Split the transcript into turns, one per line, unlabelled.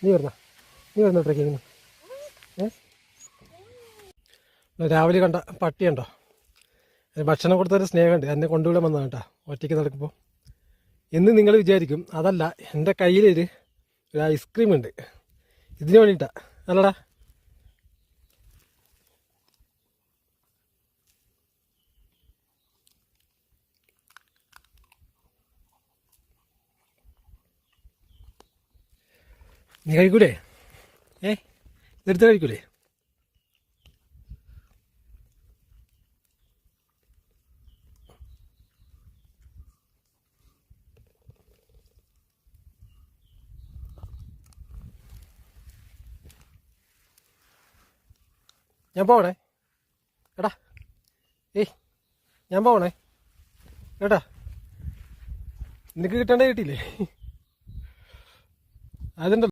നീ വരുന്ന ട്രക്കിങ്ങിന്. രാവിലെ കണ്ട പട്ടിയുണ്ടോ? ഭക്ഷണം കൊടുത്തൊരു സ്നേഹമുണ്ട്. എന്നെ കൊണ്ടുവിടാൻ വന്നതാണ് കേട്ടോ ഒറ്റയ്ക്ക് നടക്കുമ്പോൾ. ഇന്ന് നിങ്ങൾ വിചാരിക്കും അതല്ല, എൻ്റെ കയ്യിലൊരു ഐസ്ക്രീം ഉണ്ട്, ഇതിന് വേണ്ടിയിട്ടാ അല്ലടാ. നീ കഴിക്കൂലേ? ഇതെടുത്ത് കഴിക്കൂലേ? ഞാൻ പോവണേ എടാ. ഞാൻ പോവണേ കേട്ടാ. നിനക്ക് കിട്ടേണ്ട കിട്ടിയില്ലേ? അതുണ്ടല്ലോ.